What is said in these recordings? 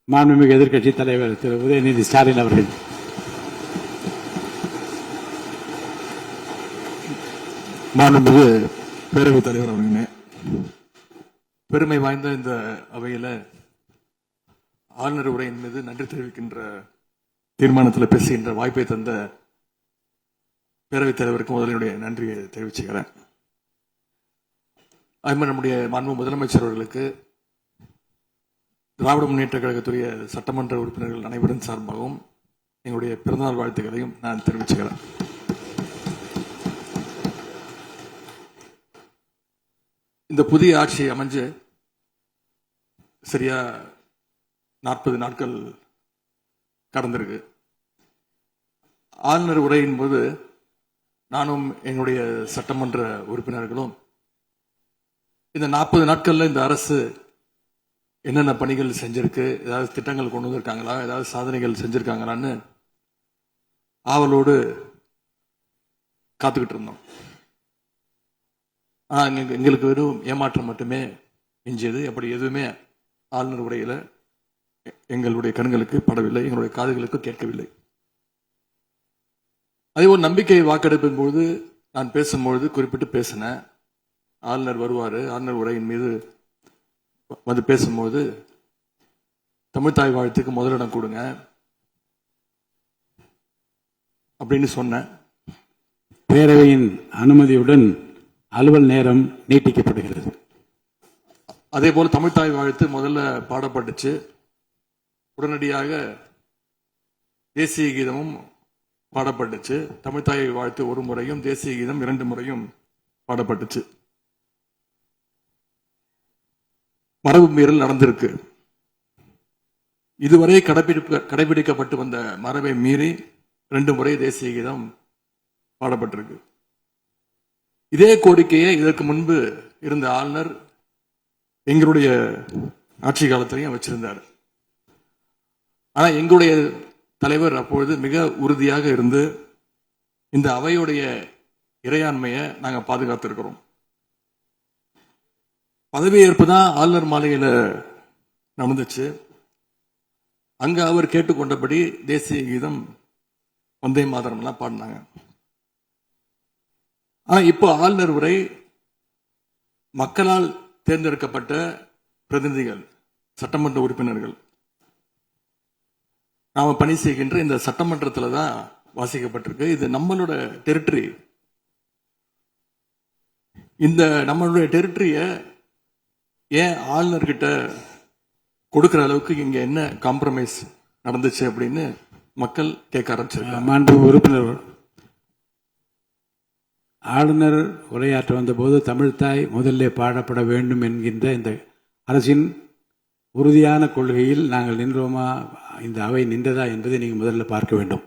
மாண்புமிகு எதிர்க்கட்சி தலைவர் திரு உதயநிதி ஸ்டாலின் அவர்கள். மாண்புமிகு பேரவைத் தலைவர் அவர்களே, பெருமை வாய்ந்த இந்த அவையில ஆளுநர் உரையின் மீது நன்றி தெரிவிக்கின்ற தீர்மானத்தில் பேசுகின்ற வாய்ப்பை தந்த பேரவைத் தலைவருக்கு முதலினுடைய நன்றியை தெரிவிச்சுக்கிறேன். அதுமாதிரி நம்முடைய மாண்பு முதலமைச்சர் அவர்களுக்கு திராவிட முன்னேற்ற கழகத்துடைய சட்டமன்ற உறுப்பினர்கள் அனைவரின் சார்பாகவும் எங்களுடைய பிறந்தநாள் வாழ்த்துக்களையும் நான் தெரிவிச்சுக்கிறேன். இந்த புதிய ஆட்சி அமைஞ்சு சரியா 40 நாட்கள் கடந்திருக்கு. ஆளுநர் உரையின் போது நானும் எங்களுடைய சட்டமன்ற உறுப்பினர்களும் இந்த 40 நாட்கள்ல இந்த அரசு என்னென்ன பணிகள் செஞ்சிருக்கு, ஏதாவது திட்டங்கள் கொண்டு வந்திருக்காங்களா, ஏதாவது சாதனைகள் செஞ்சிருக்காங்களான்னு ஆவலோடு காத்துக்கிட்டு இருந்தோம். எங்களுக்கு வெறும் ஏமாற்றம் மட்டுமே எஞ்சியது. அப்படி எதுவுமே ஆளுநர் உரையில எங்களுடைய கண்களுக்கு படவில்லை, எங்களுடைய காதுகளுக்கு கேட்கவில்லை. அதே ஒரு நம்பிக்கை வாக்கெடுப்பின் போது நான் பேசும்பொழுது குறிப்பிட்டு பேசினேன். ஆளுநர் வருவாரு, ஆளுநர் உரையின் மீது வந்து பேசும்போது தமிழ்தாய் வாழ்த்துக்கு முதலிடம் கொடுங்க அப்படின்னு சொன்னேன். பேரவையின் அனுமதியுடன் அலுவல் நேரம் நீட்டிக்கப்படுகிறது. அதே போல தமிழ்தாய் வாழ்த்து முதல்ல பாடப்பட்டுச்சு. உடனடியாக தேசிய கீதமும் பாடப்பட்டுச்சு. தமிழ்தாய் வாழ்த்து ஒரு முறையும் தேசிய கீதம் 2 முறையும் பாடப்பட்டுச்சு. மரபு மீறல் நடந்திருக்கு. இதுவரை கடைபிடிக்கப்பட்டு வந்த மரபை மீறி 2 முறை தேசிய கீதம் பாடப்பட்டிருக்கு. இதே கோரிக்கையை இதற்கு முன்பு இருந்த ஆளுநர் எங்களுடைய ஆட்சி காலத்திலையும் வச்சிருந்தார். ஆனா எங்களுடைய தலைவர் அப்பொழுது மிக உறுதியாக இருந்து இந்த அவையுடைய இறையாண்மையை நாங்க பாதுகாத்திருக்கிறோம். பதவியேற்பு தான் ஆளுநர் மாளிகையில நடந்துச்சு. அங்க அவர் கேட்டுக்கொண்டபடி தேசிய கீதம் வந்தே மாதரம் எல்லாம் பாடினாங்க. ஆனா இப்போ ஆளுநர் உரை மக்களால் தேர்ந்தெடுக்கப்பட்ட பிரதிநிதிகள், சட்டமன்ற உறுப்பினர்கள் நாம பணி செய்கின்ற இந்த சட்டமன்றத்தில் தான் வாசிக்கப்பட்டிருக்கு. இது நம்மளோட டெரிட்டரி. இந்த நம்மளுடைய டெரிட்டரிய ஏன் ஆளுநர்கிட்ட கொடுக்கிற அளவுக்கு இங்க என்ன காம்ப்ரமைஸ் நடந்துச்சு அப்படின்னு மக்கள் கேட்க ஆரம்பிச்சிருக்காங்க. மாண்பு உறுப்பினர், ஆளுநர் உரையாற்ற வந்தபோது தமிழ்தாய் முதல்ல பாடப்பட வேண்டும் என்கின்ற இந்த அரசின் உறுதியான கொள்கையில் நாங்கள் நின்றோமா, இந்த அவை நின்றதா என்பதை நீங்கள் முதல்ல பார்க்க வேண்டும்.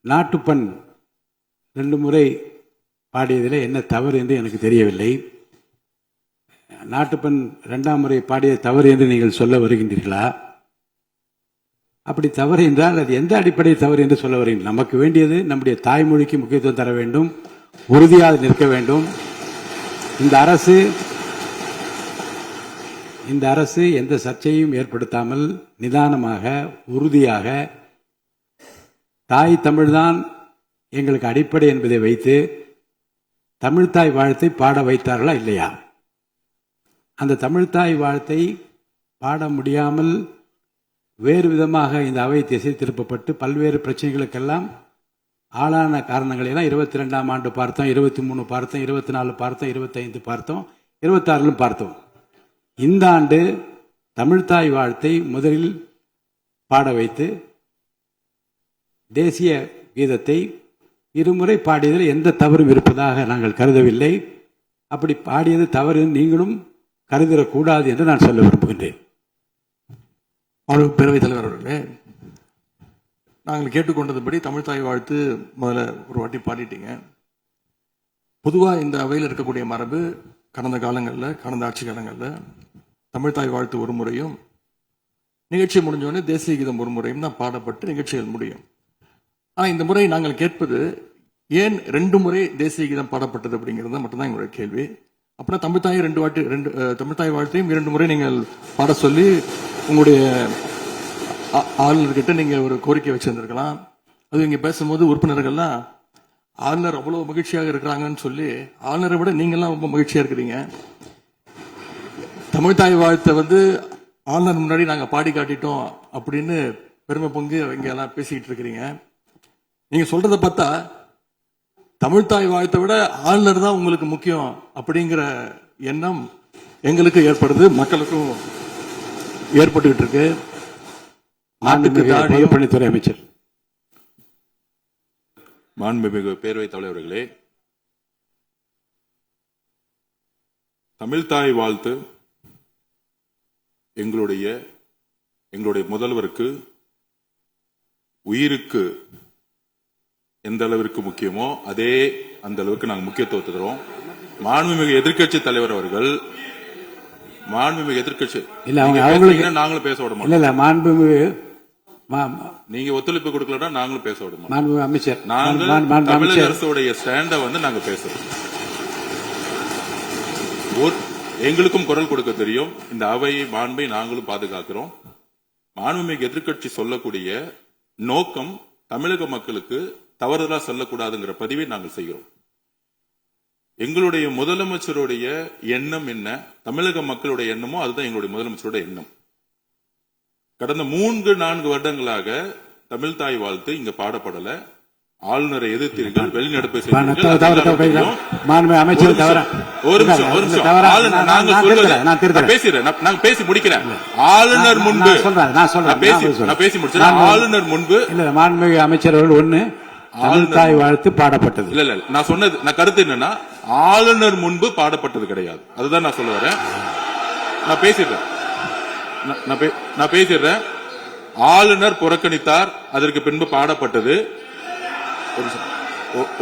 நாட்டுப்பண் 2 முறை பாடியதில் என்ன தவறு என்று எனக்கு தெரியவில்லை. நாட்டுப்பண் 2ஆம் முறை பாடியது தவறு என்று நீங்கள் சொல்ல வருகின்றீர்களா? அப்படி தவறு என்றால் அது எந்த அடிப்படையில் தவறு என்று சொல்ல வருகிறீர்கள்? நமக்கு வேண்டியது நம்முடைய தாய்மொழிக்கு முக்கியத்துவம் தர வேண்டும், உறுதியாக நிற்க வேண்டும். இந்த அரசு எந்த சர்ச்சையும் ஏற்படுத்தாமல் நிதானமாக உறுதியாக தாய் தமிழ்தான் எங்களுக்கு அடிப்படை என்பதை வைத்து தமிழ்தாய் வாழ்த்தை பாட வைத்தார்களா இல்லையா? அந்த தமிழ்தாய் வாழ்த்தை பாட முடியாமல் வேறு விதமாக இந்த அவை திசை திருப்பப்பட்டு பல்வேறு பிரச்சனைகளுக்கெல்லாம் ஆளான காரணங்களை எல்லாம் 22ஆம் ஆண்டு பார்த்தோம், 23 பார்த்தோம், 24 பார்த்தோம், 25 பார்த்தோம், 26 பார்த்தோம். இந்த ஆண்டு தமிழ்தாய் வாழ்த்தை முதலில் பாட வைத்து தேசிய கீதத்தை 2 முறை பாடியதில் எந்த தவறும் இருப்பதாக நாங்கள் கருதவில்லை. அப்படி பாடியது தவறு நீங்களும் கருதிடக்கூடாது என்று நான் சொல்ல விரும்புகின்றேன். பேரவைத் தலைவர் அவர்களே, நாங்கள் கேட்டுக்கொண்டதுபடி தமிழ்தாய் வாழ்த்து முதல்ல ஒரு வாட்டி பாடிட்டீங்க. பொதுவாக இந்த அவையில் இருக்கக்கூடிய மரபு கடந்த காலங்களில், கடந்த ஆட்சி காலங்களில் தமிழ்தாய் வாழ்த்து ஒரு முறையும் நிகழ்ச்சி முடிஞ்சோடனே தேசிய கீதம் ஒரு முறையும் தான் பாடப்பட்டு நிகழ்ச்சிகள் முடியும். ஆனால் இந்த முறை நாங்கள் கேட்பது ஏன் 2 முறை தேசிய கீதம் பாடப்பட்டது அப்படிங்கிறது மட்டும்தான் எங்களுடைய கேள்வி. அப்படின்னா தமிழ்த்தாயை தமிழ்த்தாய் வாழ்த்தையும் 2 முறை நீங்கள் பாட சொல்லி உங்களுடைய ஆளுநர்கிட்ட நீங்க ஒரு கோரிக்கை வச்சிருந்திருக்கலாம். அது இங்க பேசும்போது உறுப்பினர்கள்லாம் ஆளுநர் அவ்வளவு மகிழ்ச்சியாக இருக்கிறாங்கன்னு சொல்லி ஆளுநரை விட நீங்கெல்லாம் ரொம்ப மகிழ்ச்சியா இருக்கிறீங்க. தமிழ்த்தாய் வாழ்த்தை ஆளுநர் முன்னாடி நாங்க பாடி காட்டிட்டோம் அப்படின்னு பெருமை பொங்கி இங்க எல்லாம் பேசிக்கிட்டு இருக்கிறீங்க. நீங்க சொல்றத பார்த்தா தமிழ்த்தாய் வாழ்த்தை விட ஆளுநர் தான் உங்களுக்கு முக்கியம் அப்படிங்கிற எண்ணம் எங்களுக்கு ஏற்படுது, மக்களுக்கும் ஏற்பட்டுக்கிட்டு இருக்கு. பொதுப்பணித்துறை அமைச்சர். மாண்புமிகு பேரவைத் தலைவர்களே, தமிழ்த்தாய் வாழ்த்து எங்களுடைய முதல்வருக்கு உயிருக்கு எந்த அளவிற்கு முக்கியமோ அதே அந்த அளவுக்கு நாங்கள் முக்கியத்துவத்தை தருவோம். மாண்புமிகு எதிர்க்கட்சி தலைவர் அவர்கள் நாங்களும் பேச விட மாட்டோம். மாண்புமிகு நீங்க ஒத்துழைப்பு கொடுக்கலன்னா நாங்களும் பேச விட மாட்டோம். மாண்புமிகு அமைச்சர், நாங்கள் தமிழக அரசுடைய ஸ்டாண்ட நாங்க பேசுறோம். எங்களுக்கும் குரல் கொடுக்க தெரியும். இந்த அவையை மாண்பை நாங்களும் பாதுகாக்கிறோம். மாண்புமிகு எதிர்க்கட்சி சொல்லக்கூடிய நோக்கம் தமிழக மக்களுக்கு தவறுதலா சொல்லக்கூடாதுங்கிற பதிவை நாங்கள் செய்கிறோம். எங்களுடைய முதலமைச்சருடைய எண்ணம் என்ன, தமிழக மக்களுடைய எண்ணமோ அதுதான் எங்களுடைய முதலமைச்சருடைய எண்ணம். கடந்த 3-4 வருடங்களாக தமிழ்த்தாய் வாழ்த்து இங்க பாடப்படல. ஆளுநரை எதிர்த்தீர்கள், வெளிநடப்பு பேசி முடிக்கிறேன். ஆளுநர் முன்பு ஆளுநர் முன்பு மாண்புமிகு அமைச்சர் ஒண்ணு தமிழ்த்தாய் வாழ்த்து பாடப்பட்டது. இல்ல நான் சொன்னது, நான் கருத்து என்னன்னா ஆளுநர் முன்பு பாடப்பட்டது கிடையாது. அதுதான் நான் சொல்ல வரேன். நான் பேசிடுறேன். ஆளுநர் புறக்கணித்தார், அதற்கு பின்பு பாடப்பட்டது.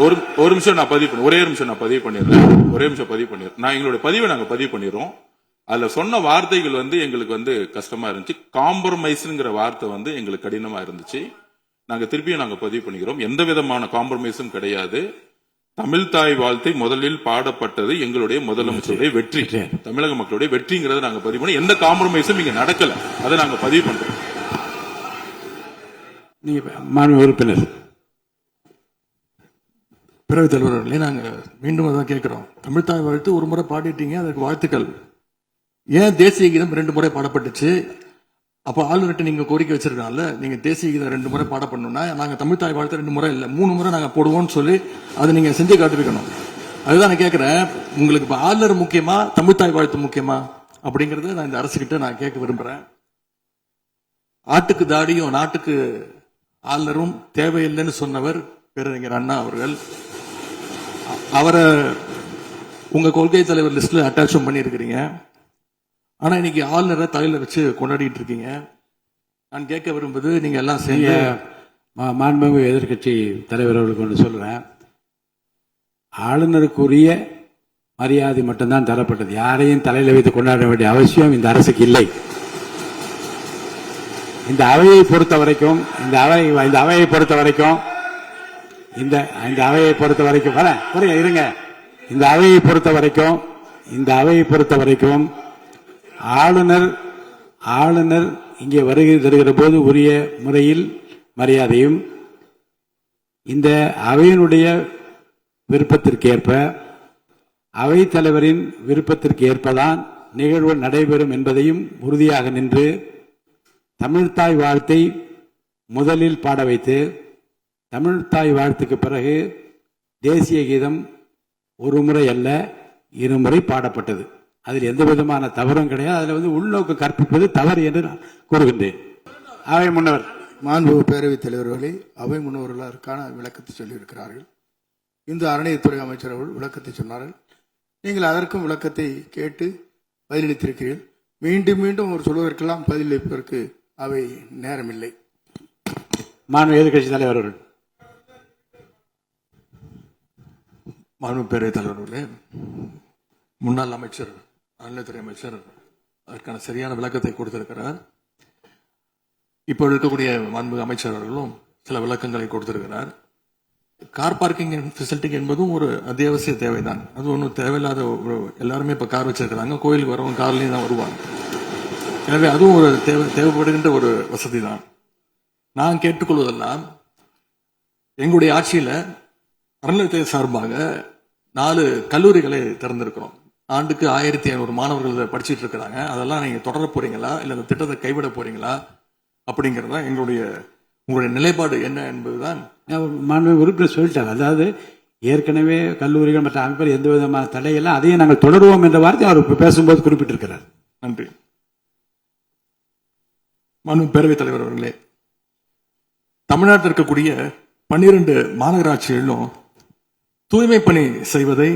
ஒரு நிமிஷம் நான் பதிவு பண்ண, ஒரே நிமிஷம் நான் பதிவு பண்ணிடுறேன். நான் எங்களுடைய பதிவை நாங்க பதிவு பண்ணிடுறோம். அதுல சொன்ன வார்த்தைகள் எங்களுக்கு கஷ்டமா இருந்துச்சு. காம்ப்ரமைஸ்ங்கிற வார்த்தை எங்களுக்கு கடினமா இருந்துச்சு. நாங்க திருப்பியும் நாங்க பதிவு பண்ணிக்கிறோம். எந்த விதமான காம்ப்ரமைஸும் கிடையாது. தமிழ்த்தாய் வாழ்த்தை முதலில் பாடப்பட்டது எங்களுடைய முதலமைச்சருடைய வெற்றி, தமிழக மக்களுடைய வெற்றிங்கிறத நாங்க பதிவு பண்ணி எந்த காம்ப்ரமைஸும் இங்க நடக்கல. அதை நாங்க பதிவு பண்றோம். உறுப்பினர் பேரவைத் தலைவர்களே, நாங்க மீண்டும் அதான் கேட்கிறோம். தமிழ்த்தாய் வாழ்த்து ஒரு முறை பாடிட்டீங்க, அதற்கு வாழ்த்துக்கள். ஏன் தேசிய கீதம் 2 முறை பாடப்பட்டுச்சு? அப்ப ஆளுநர்கிட்ட நீங்க கோரிக்கை வச்சிருக்கனால நீங்க தேசிய கீதம் 2 முறை பாட பண்ணணும்னா நாங்க தமிழ்த்தாய் வாழ்த்து 2 முறை இல்ல 3 முறை நாங்க போடுவோம்னு சொல்லி அதை நீங்க செஞ்சு காட்டிருக்கணும். அதுதான் நான் கேட்கிறேன். உங்களுக்கு இப்ப ஆளுநர் முக்கியமா, தமிழ்த்தாய் வாழ்த்து முக்கியமா அப்படிங்கறத நான் இந்த அரசுகிட்ட நான் கேட்க விரும்புறேன். ஆட்டுக்கு தாடியும் நாட்டுக்கு ஆளுநரும் தேவையில்லைன்னு சொன்னவர் பேரறிஞர் அண்ணா அவர்கள். அவரை உங்க கொள்கை தலைவர் லிஸ்ட்ல அட்டாச்சும் பண்ணியிருக்கிறீங்க. ஆனா இன்னைக்கு ஆளுநரை தலையில வச்சு கொண்டாடிட்டு இருக்கீங்க. நான் கேட்க விரும்புவது, நீங்க எல்லாம் சேர்ந்து மாண்புமிகு எதிர்க்கட்சி தலைவர் அவர்களுக்கு ஒன்று சொல்றேன். ஆளுநருக்குரிய மரியாதை மட்டும்தான் தரப்பட்டது. யாரையும் தலையில வைத்து கொண்டாட வேண்டிய அவசியம் இந்த அரசுக்கு இல்லை. இந்த அவையை பொறுத்த வரைக்கும் ஆளுநர் இங்கே வருகை தருகிற போது உரிய முறையில் மரியாதையும், இந்த அவையினுடைய விருப்பத்திற்கேற்ப, அவைத் தலைவரின் விருப்பத்திற்கு ஏற்பதான் நிகழ்வு நடைபெறும் என்பதையும் உறுதியாக நின்று தமிழ்த்தாய் வாழ்த்தை முதலில் பாட வைத்து, தமிழ்த்தாய் வாழ்த்துக்கு பிறகு தேசிய கீதம் ஒரு முறை அல்ல 2 முறை பாடப்பட்டது. அதில் எந்த விதமான தவறும் கிடையாது. அதில் உள்நோக்கு கற்பிப்பது தவறு என்று நான் கூறுகின்றேன். அவை முன்னவர் மாண்புமிகு பேரவைத் தலைவர்களே, அவை முன்னவர்கள் அதற்கான விளக்கத்தை சொல்லியிருக்கிறார்கள். இந்து அறநிலையத்துறை அமைச்சர் அவர்கள் விளக்கத்தை சொன்னார்கள். நீங்கள் அதற்கும் விளக்கத்தை கேட்டு பதிலளித்திருக்கிறீர்கள். மீண்டும் மீண்டும் அவர் சொல்வதற்கெல்லாம் பதிலளிப்பதற்கு அவை நேரமில்லை. மாண்புமிகு எதிர்க்கட்சி தலைவர் அவர்கள். மாண்புமிகு பேரவைத் தலைவர்களே, முன்னாள் அமைச்சர், அறநிலையத்துறை அமைச்சர் அதற்கான சரியான விளக்கத்தை கொடுத்திருக்கிறார். இப்போ இருக்கக்கூடிய மாண்புமிகு அமைச்சர் அவர்களும் சில விளக்கங்களை கொடுத்திருக்கிறார். கார் பார்க்கிங் ஃபெசிலிட்டி என்பதும் ஒரு அத்தியாவசிய தேவைதான். அது ஒன்றும் தேவையில்லாத எல்லாருமே இப்போ கார் வச்சிருக்கிறாங்க, கோயிலுக்கு வரவங்க கார்லேயும் தான் வருவாங்க. எனவே அதுவும் ஒரு தேவைப்படுகின்ற ஒரு வசதி தான். நான் கேட்டுக்கொள்வதெல்லாம், எங்களுடைய ஆட்சியில் அறநிலையத்துறை சார்பாக 4 கல்லூரிகளை திறந்திருக்கிறோம். ஆண்டுக்கு 1500 மாணவர்கள் படிச்சுட்டு இருக்கிறாங்க. அதெல்லாம் நீங்க தொடர போறீங்களா, இல்ல அந்த திட்டத்தை கைவிட போறீங்களா அப்படிங்கறதா உங்களுடைய நிலைப்பாடு என்ன என்பதுதான். மாண்புமிகு உறுப்பினர் சொல்லிட்டாங்க. அதாவது ஏற்கனவே கல்லூரிகள் மற்ற அமைப்பில் எந்த விதமான தடையெல்லாம் அதையும் நாங்கள் தொடருவோம் என்ற வார்த்தை அவர் பேசும்போது குறிப்பிட்டிருக்கிறார். நன்றி. மாண்புமிகு பேரவைத் தலைவர் அவர்களே, தமிழ்நாட்டில் இருக்கக்கூடிய 12 மாநகராட்சிகளிலும் தூய்மை பணி செய்வதை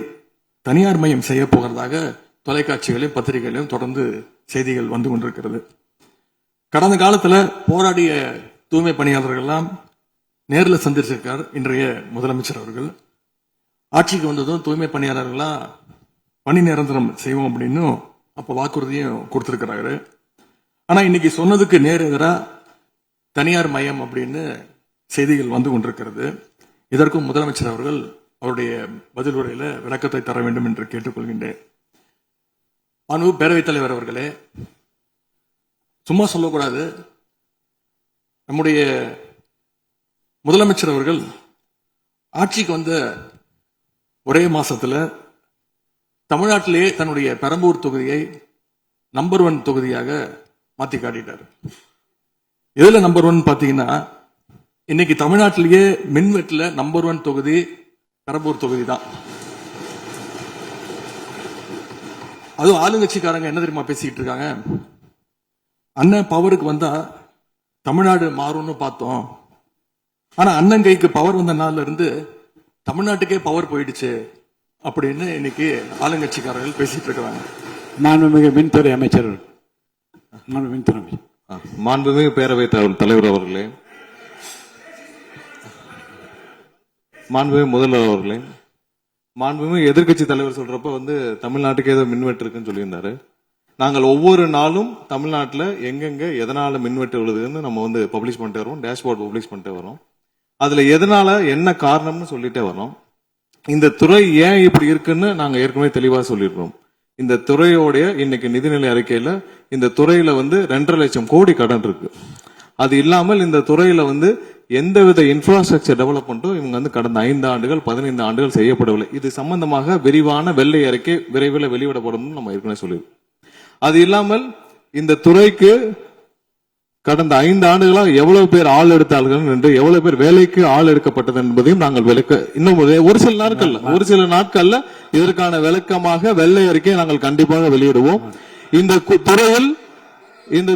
தனியார் மயம் செய்ய போகிறதாக தொலைக்காட்சிகளையும் பத்திரிகைகளையும் தொடர்ந்து செய்திகள் வந்து கொண்டிருக்கிறது. கடந்த காலத்துல போராடிய தூய்மை பணியாளர்கள் எல்லாம் நேரில் சந்திச்சிருக்கார் இன்றைய முதலமைச்சர் அவர்கள். ஆட்சிக்கு வந்ததும் தூய்மை பணியாளர்கள்லாம் பணி நிரந்தரம் செய்வோம் அப்படின்னு அப்ப வாக்குறுதியும் கொடுத்திருக்கிறாரு. ஆனா இன்னைக்கு சொன்னதுக்கு நேர் எதிரா தனியார் மயம் அப்படின்னு செய்திகள் வந்து கொண்டிருக்கிறது. இதற்கும் முதலமைச்சர் அவர்கள் அவருடைய பதில் உரையில விளக்கத்தை தர வேண்டும் என்று கேட்டுக்கொள்கின்றேன். பேரவைத் தலைவர் அவர்களே, சும்மா சொல்லக்கூடாது. நம்முடைய முதலமைச்சர் அவர்கள் ஆட்சிக்கு வந்த ஒரே மாசத்துல தமிழ்நாட்டிலேயே தன்னுடைய பெரம்பூர் தொகுதியை நம்பர் 1 தொகுதியாக மாத்தி காட்டிட்டார். எதுல நம்பர் 1 பாத்தீங்கன்னா, இன்னைக்கு தமிழ்நாட்டிலேயே மின்வெட்டுல நம்பர் 1 தொகுதி பெரம்பூர் தொகுதி தான். அதுவும் ஆளுங்கட்சிக்காரங்க என்ன தெரியுமா பேசிக்கிட்டு இருக்காங்க, அண்ணன் பவருக்கு வந்தா தமிழ்நாடு மாறும்னு பார்த்தோம், ஆனா அண்ணன் கைக்கு பவர் வந்த நாள்ல இருந்து தமிழ்நாட்டுக்கே பவர் போயிடுச்சு அப்படின்னு இன்னைக்கு ஆளுங்கட்சிக்காரர்கள் பேசிட்டு இருக்கிறாங்க. மாண்புமிகு மின்துறை அமைச்சர், மாண்புமிகு பேரவைத் தலைவர் அவர்களே, மாண்புமிகு முதல்வர் அவர்களே, மாண்புமிகு எதிர்கட்சி தலைவர் சொல்றப்ப தமிழ்நாட்டுக்கு ஏதோ மின்வெட்டு இருக்குன்னு சொல்லியிருந்தாரு. நாங்கள் ஒவ்வொரு நாளும் தமிழ்நாட்டில் எங்கெங்க எதனால மின்வெட்டு விழுதுன்னு நம்ம பப்ளிஷ் பண்ணிட்டே வரோம், டேஷ்போர்ட் பப்ளிஷ் பண்ணிட்டே வரோம். அதுல எதனால என்ன காரணம்னு சொல்லிட்டே வரோம். இந்த துறை ஏன் இப்படி இருக்குன்னு நாங்க ஏற்கனவே தெளிவா சொல்லிடுறோம். இந்த துறையோடைய இன்னைக்கு நிதிநிலை அறிக்கையில இந்த துறையில 2.5 லட்சம் கோடி கடன் இருக்கு. அது இல்லாமல் இந்த துறையில எந்தவித இன்ஃப்ராஸ்ட்ரக்சர் டெவலப்மெண்ட்டும் இவங்க கடந்த 5 ஆண்டுகள் 15 ஆண்டுகள் செய்யப்படவில்லை. இது சம்பந்தமாக விரிவான வெள்ளை அறிக்கை விரைவில் வெளியிடப்படும் நம்ம ஏற்கனவே சொல்லியிருக்கோம். அது இல்லாமல் இந்த துறைக்கு கடந்த 5 ஆண்டுகளாக எவ்வளவு பேர் ஆள் எடுத்தார்கள் என்று, எவ்வளவு பேர் வேலைக்கு ஆள் எடுக்கப்பட்டது என்பதையும் நாங்கள் விளக்க இன்னும் ஒரு சில நாட்கள்ல இதற்கான விளக்கமாக வெள்ளை அறிக்கை நாங்கள் கண்டிப்பாக வெளியிடுவோம். இந்த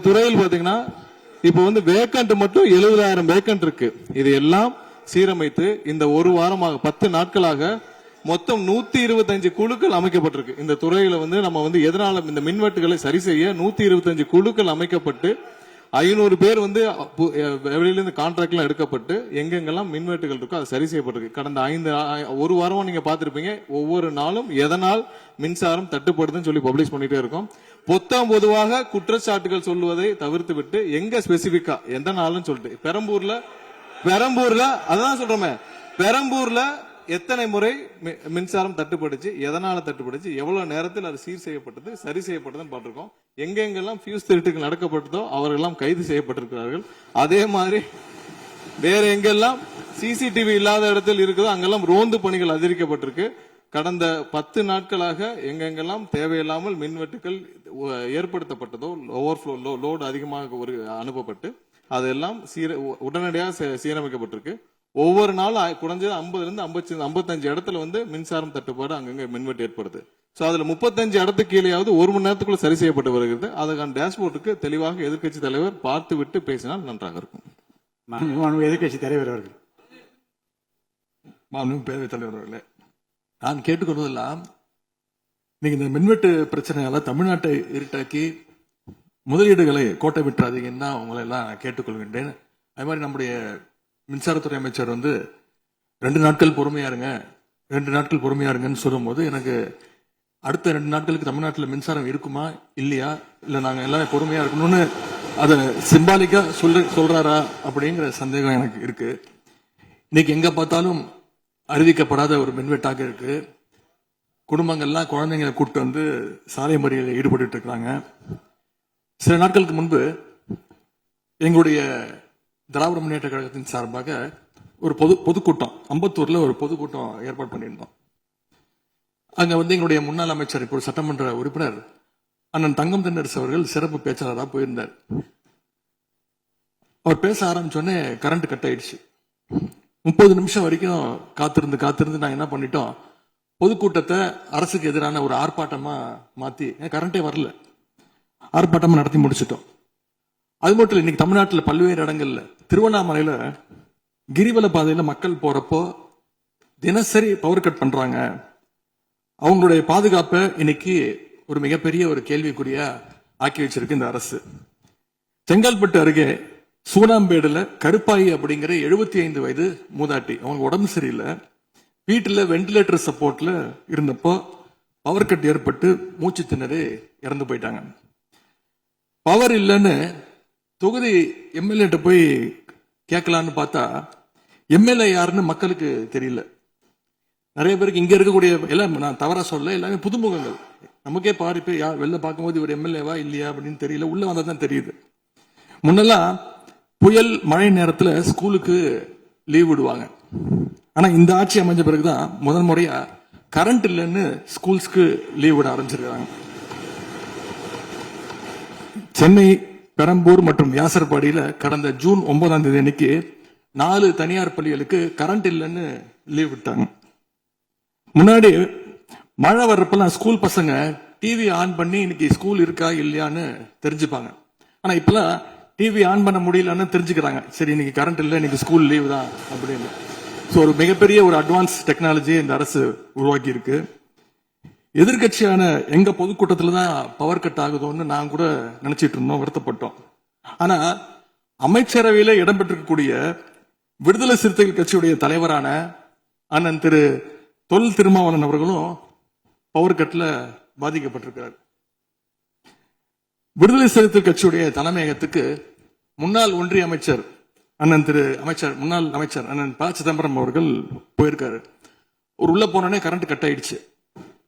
துறையில் பாத்தீங்கன்னா இப்ப வேக்கண்ட் மட்டும் 70,000 வேக்கண்ட் இருக்கு. இது எல்லாம் சீரமைத்து இந்த ஒரு வாரமாக 10 நாட்களாக மொத்தம் 125 குழுக்கள் அமைக்கப்பட்டிருக்கு. இந்த துறையில நம்ம எதனால இந்த மின்வெட்டுகளை சரி செய்ய 125 குழுக்கள் அமைக்கப்பட்டு 500 பேர் வெளியிலிருந்து கான்ட்ராக்ட் எல்லாம் எடுக்கப்பட்டு எங்கெங்கெல்லாம் மின்வெட்டுகள் இருக்கோ அது சரி செய்யப்பட்டிருக்கு. கடந்த ஒரு வாரமா நீங்க பாத்திருப்பீங்க, ஒவ்வொரு நாளும் எதனால் மின்சாரம் தட்டுப்படுதுன்னு சொல்லி பப்ளிஷ் பண்ணிட்டே இருக்கோம். பொதுவாக குற்றச்சாட்டுகள் சொல்லுவதை தவிர்த்து விட்டு எங்க ஸ்பெசிபிக்கா எந்த நாள்னு சொல்லிட்டு பெரம்பூர்ல அதான் சொல்றோமே, பெரம்பூர்ல எத்தனை முறை மின்சாரம் தட்டுப்படுச்சு, எதனால தட்டுப்படுச்சு, எவ்வளவு நேரத்தில் அது சீர் செய்யப்பட்டது, சரி செய்யப்பட்டதுன்னு பார்த்திருக்கோம். எங்கெங்கெல்லாம் ஃபியூஸ் திருட்டுகள் நடக்கப்பட்டதோ அவர்களெல்லாம் கைது செய்யப்பட்டிருக்கிறார்கள். அதே மாதிரி வேற எங்கெல்லாம் சிசிடிவி இல்லாத இடத்தில் இருக்குதோ அங்கெல்லாம் ரோந்து பணிகள் அதிகரிக்கப்பட்டிருக்கு. கடந்த 10 நாட்களாக எங்கெங்கெல்லாம் தேவையில்லாமல் மின்வெட்டுகள் ஏற்படுத்தப்பட்டதோ, ஓவர்ஃப்ளோ லோடு அதிகமாக அனுப்பப்பட்டு அதெல்லாம் உடனடியாக சீரமைக்கப்பட்டிருக்கு. ஒவ்வொரு நாளும் குறைஞ்சது 50 to 55 இடத்துல மின்சாரம் தட்டுப்பாடு அங்கங்க மின்வெட்டு ஏற்படுது. சோ அதுல 35 இடத்துக்கு கீழேயாவது 1 மணி நேரத்துக்குள்ள சரி செய்யப்பட்டு வருகிறது. அதுக்கான டேஷ்போர்டுக்கு தெளிவாக எதிர்கட்சி தலைவர் பார்த்து விட்டு பேசினால் நன்றாக இருக்கும். எதிர்கட்சி தலைவர் அவர்கள். பேரவைத் தலைவர் அவர்களே, நான் கேட்டுக்கொள்வதெல்லாம் நீங்க இந்த மின்வெட்டு பிரச்சனையால தமிழ்நாட்டை இருட்டாக்கி முதலீடுகளை கோட்டை விட்டுறாதீங்கன்னு தான் உங்களை எல்லாம் கேட்டுக்கொள்கின்றேன். அது மாதிரி நம்முடைய மின்சாரத்துறை அமைச்சர் 2 நாட்கள் பொறுமையா இருங்கன்னு சொல்லும் போது எனக்கு அடுத்த 2 நாட்களுக்கு தமிழ்நாட்டில் மின்சாரம் இருக்குமா இல்லையா, இல்ல நாங்க எல்லாமே பொறுமையா இருக்கணும்னு அதை சிம்பாலிக்கா சொல்றாரா அப்படிங்கிற சந்தேகம் எனக்கு இருக்கு. இன்னைக்கு எங்க பார்த்தாலும் அறிவிக்கப்படாத ஒரு மின்வெட்டாக இருக்கு. குடும்பங்கள்லாம் குழந்தைங்களை கூப்பிட்டு வந்து சாலை மறியலில் ஈடுபட்டு இருக்காங்க. சில நாட்களுக்கு முன்பு எங்களுடைய திராவிட முன்னேற்ற கழகத்தின் சார்பாக ஒரு பொதுக்கூட்டம் அம்பத்தூர்ல ஒரு பொதுக்கூட்டம் ஏற்பாடு பண்ணியிருந்தோம். அங்க வந்து எங்களுடைய முன்னாள் அமைச்சர், இப்போ சட்டமன்ற உறுப்பினர் அண்ணன் தங்கம் தென்னரசு அவர்கள் சிறப்பு பேச்சாளராக போயிருந்தார். அவர் பேச ஆரம்பிச்சோடனே கரண்ட் கட் ஆயிடுச்சு. 30 நிமிஷம் வரைக்கும் காத்திருந்து நாங்க என்ன பண்ணிட்டோம், பொதுக்கூட்டத்தை அரசுக்கு எதிரான ஒரு ஆர்ப்பாட்டமா மாத்தி, கரண்டே வரல, ஆர்ப்பாட்டமா நடத்தி முடிச்சிட்டோம். அது மட்டும் இல்லை, இன்னைக்கு தமிழ்நாட்டில் பல்வேறு இடங்கள்ல, திருவண்ணாமலையில கிரிவல பாதையில மக்கள் போறப்போ தினசரி பவர் கட் பண்றாங்க. அவங்களுடைய பாதுகாப்பை இன்னைக்கு ஒரு மிகப்பெரிய ஒரு கேள்விக்குறியா ஆக்கி வச்சிருக்கு இந்த அரசு. செங்கல்பட்டு அருகே சூனாம்பேடுல கருப்பாயி அப்படிங்கிற 75 வயது மூதாட்டி, அவங்க உடம்பு சரியில்லை, வீட்டுல வெண்டிலேட்டர் சப்போர்ட்ல இருந்தப்போ பவர் கட் ஏற்பட்டு மூச்சு திணறி இறந்து போயிட்டாங்க. பவர் இல்லைன்னு தொகுதி எம்எல்ஏ போய் கேட்கலான்னு பார்த்தா எம்எல்ஏ யாருன்னு மக்களுக்கு தெரியல. நிறைய பேருக்கு இங்க இருக்கக்கூடிய எல்லாம், நான் தவறா சொல்ல, எல்லாமே புதுமுகங்கள். நமக்கே பாரு பேர் வெளில பார்க்கும்போது இவர் எம்எல்ஏவா இல்லையா அப்படின்னு தெரியல, உள்ள வந்தா தான் தெரியுது. முன்னெல்லாம் புயல் மழை நேரத்துல ஸ்கூலுக்கு லீவ் விடுவாங்க. ஆனா இந்த ஆட்சி அமைஞ்ச பிறகுதான் முதல் முறையா கரண்ட் இல்லைன்னு ஸ்கூல்ஸ்க்கு லீவ் விட ஆரம்பிச்சிருக்காங்க. சென்னை, பெரம்பூர் மற்றும் வியாசர்பாடியில கடந்த ஜூன் 9ஆம் தேதி அன்னைக்கு 4 தனியார் பள்ளிகளுக்கு கரண்ட் இல்லைன்னு லீவ் விட்டாங்க. முன்னாடி மழை வர்றப்பெல்லாம் ஸ்கூல் பசங்க டிவி ஆன் பண்ணி இன்னைக்கு ஸ்கூல் இருக்கா இல்லையான்னு தெரிஞ்சுப்பாங்க. ஆனா இப்பெல்லாம் டிவி ஆன் பண்ண முடியலன்னு தெரிஞ்சுக்கிறாங்க, சரி இன்னைக்கு கரண்ட் இல்லை, இன்னைக்கு ஸ்கூல் லீவ் தான் அப்படின்னு. ஸோ ஒரு மிகப்பெரிய ஒரு அட்வான்ஸ் டெக்னாலஜி இந்த அரசு உருவாக்கி இருக்கு. எதிர்கட்சியான எங்க பொதுக்கூட்டத்துல தான் பவர் கட் ஆகுதோன்னு நான் கூட நினைச்சிட்டு இருந்தோம், வருத்தப்பட்டோம். ஆனா அமைச்சரவையில இடம்பெற்றிருக்கக்கூடிய விடுதலை சிறுத்தைகள் கட்சியுடைய தலைவரான அண்ணன் திரு தொல் திருமாவளவன் அவர்களும் பவர் கட்ல பாதிக்கப்பட்டிருக்கிறார். விடுதலை சிறுத்தைகள் கட்சியுடைய தலைமையகத்துக்கு முன்னாள் ஒன்றிய அமைச்சர் முன்னாள் அமைச்சர் அண்ணன் ப சிதம்பரம் அவர்கள் போயிருக்காரு. ஒரு உள்ள போனோடனே கரண்ட் கட் ஆயிடுச்சு.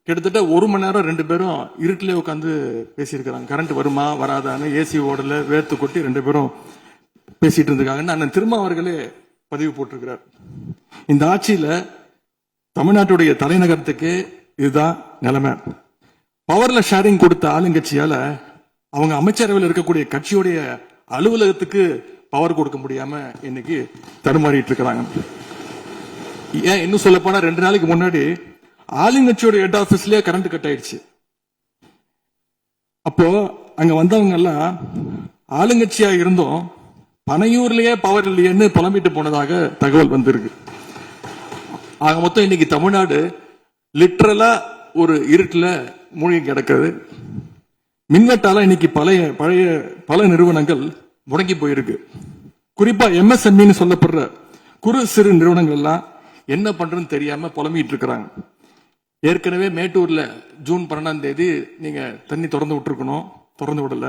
கிட்டத்தட்ட 1 மணி நேரம் 2 பேரும் இருட்டிலே உட்காந்து பேசியிருக்கிறாங்க. கரண்ட் வருமா வராதான்னு, ஏசி ஓடல, வேர்த்து கொட்டி 2 பேரும் பேசிட்டு இருந்திருக்காங்கன்னு அண்ணன் திருமா அவர்களே பதிவு போட்டிருக்கிறார். இந்த ஆட்சியில தமிழ்நாட்டுடைய தலைநகரத்துக்கு இதுதான் நிலைமை. பவர்ல ஷேரிங் கொடுத்த ஆளுங்கட்சியால அவங்க அமைச்சரவையில் இருக்கக்கூடிய கட்சியுடைய அலுவலகத்துக்கு பவர் கொடுக்க முடியாம இன்னைக்கு தடுமாறிட்டு இருக்கிறாங்க. ஏன் இன்னும் சொல்ல போனா 2 நாளைக்கு முன்னாடி ஆளுங்கட்சியோட ஹெட் ஆபீஸ்லயே கரண்ட் கட் ஆயிடுச்சு. அப்போ அங்க வந்தவங்க எல்லாம் ஆளுங்கட்சியா இருந்தும் பனையூர்லயே பவர் இல்லையேன்னு புலம்பிட்டு போனதாக தகவல் வந்திருக்கு. ஆக மொத்தம் இன்னைக்கு தமிழ்நாடு லிட்டரலா ஒரு இருட்டுல மூழ்கி கிடக்குது. மின்வெட்டால இன்னைக்கு பல நிறுவனங்கள் முடங்கி போயிருக்கு. குறிப்பா எம்எஸ்எம்இன்னு சொல்லப்படுற குறு சிறு நிறுவனங்கள் எல்லாம் என்ன பண்றதுன்னு தெரியாம புலம்பிட்டு இருக்கிறாங்க. ஏற்கனவே மேட்டூர்ல ஜூன் 12ஆம் தேதி நீங்க தண்ணி திறந்து விட்டுருக்கணும், திறந்து விடல.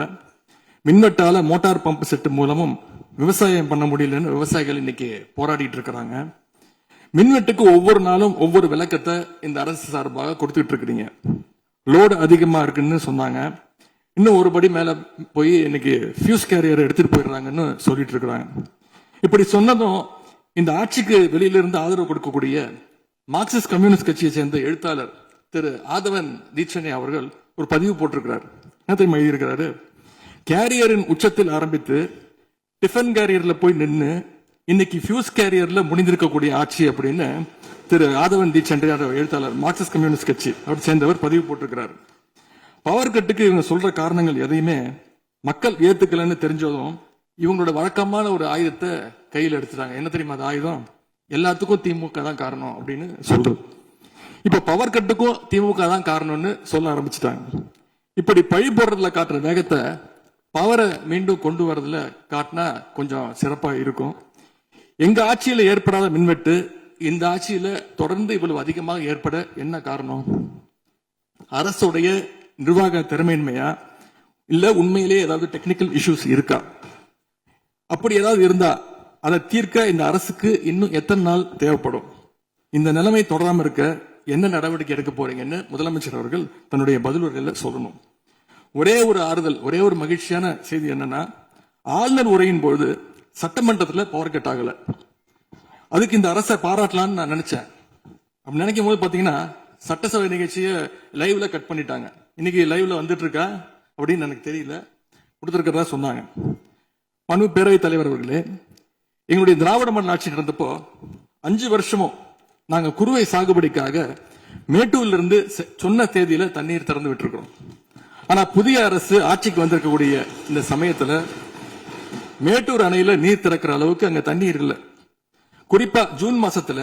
மின்வெட்டால மோட்டார் பம்ப் செட்டு மூலமும் விவசாயம் பண்ண முடியலன்னு விவசாயிகள் இன்னைக்கு போராடிட்டு இருக்கிறாங்க. மின்வெட்டுக்கு ஒவ்வொரு நாளும் ஒவ்வொரு விளக்கத்தை இந்த அரசு சார்பாக கொடுத்துட்டு இருக்கிறீங்க. லோடு அதிகமா இருக்குன்னு சொன்னாங்க. இன்னும் ஒரு படி மேல போய் இன்னைக்கு ஃபியூஸ் கேரியர் எடுத்துட்டு போயிடுறாங்கன்னு சொல்லிட்டு இருக்கிறாங்க. இப்படி சொன்னதும் இந்த ஆட்சிக்கு வெளியில இருந்து ஆதரவு கொடுக்கக்கூடிய மார்க்சிஸ்ட் கம்யூனிஸ்ட் கட்சியை சேர்ந்த எழுத்தாளர் திரு ஆதவன் தீட்சணி அவர்கள் ஒரு பதிவு போட்டிருக்கிறார். என்ன தெரியுமா எழுதியிருக்கிறாரு? கேரியரின் உச்சத்தில் ஆரம்பித்து டிஃபன் கேரியர்ல போய் நின்று இன்னைக்கு ஃபியூஸ் கேரியர்ல முடிந்திருக்கக்கூடிய ஆட்சி அப்படின்னு திரு ஆதவன் தீட்சணி எழுத்தாளர், மார்க்சிஸ்ட் கம்யூனிஸ்ட் கட்சி அவர் சேர்ந்தவர் பதிவு போட்டிருக்கிறார். பவர் கட்டுக்கு இவங்க சொல்ற காரணங்கள் எதையுமே மக்கள் ஏத்துக்கலன்னு தெரிஞ்சதும் இவங்களோட வழக்கமான ஒரு ஆயுதத்தை கையில் எடுத்துட்டாங்க. என்ன தெரியுமா அது ஆயுதம்? எல்லாத்துக்கும் திமுக தான் காரணம் அப்படின்னு சொல்றது. இப்ப பவர் கட்டுக்கும் திமுக தான் காரணம்னு சொல்ல ஆரம்பிச்சுட்டாங்க. இப்படி பழி போடுறதுல காட்டுற வேகத்தை பவரை மீண்டும் கொண்டு வரதுல காட்டினா கொஞ்சம் சிறப்பா இருக்கும். எங்க ஆட்சியில ஏற்படாத மின்வெட்டு இந்த ஆட்சியில தொடர்ந்து இவ்வளவு அதிகமாக ஏற்பட என்ன காரணம்? அரசுடைய நிர்வாக திறமையின்மையா, இல்ல உண்மையிலேயே ஏதாவது டெக்னிக்கல் இஷ்யூஸ் இருக்கா? அப்படி ஏதாவது இருந்தா அதை தீர்க்க இந்த அரசுக்கு இன்னும் எத்தனை நாள் தேவைப்படும்? இந்த நிலைமை தொடராம இருக்க என்ன நடவடிக்கை எடுக்க போறீங்கன்னு முதலமைச்சர் அவர்கள் தன்னுடைய பதிலுரையில சொல்லணும். ஒரே ஒரு ஆறுதல், ஒரே ஒரு மகிழ்ச்சியான செய்தி என்னன்னா, ஆளுநர் உரையின் பொழுது சட்டமன்றத்தில் பவர் கட் ஆகல. அதுக்கு இந்த அரசை பாராட்டலாம்னு நான் நினைச்சேன். அப்படி நினைக்கும் போது பாத்தீங்கன்னா சட்டசபை நிகழ்ச்சியை லைவ்ல கட் பண்ணிட்டாங்க. இன்னைக்கு லைவ்ல வந்துட்டு இருக்கா அப்படின்னு எனக்கு தெரியல, கொடுத்திருக்கிறதா சொன்னாங்க. மனு பேரவைத் தலைவர் அவர்களே, எங்களுடைய திராவிட மாடல் ஆட்சி நடந்தப்போ 5 வருஷமும் நாங்க குறுவை சாகுபடிக்காக மேட்டூர்ல இருந்து சொன்ன தேதியில தண்ணீர் திறந்து விட்டுருக்கிறோம். ஆனா புதிய அரசு ஆட்சிக்கு வந்திருக்கக்கூடிய இந்த சமயத்துல மேட்டூர் அணையில நீர் திறக்கிற அளவுக்கு அங்க தண்ணீர் இல்லை. குறிப்பா ஜூன் மாசத்துல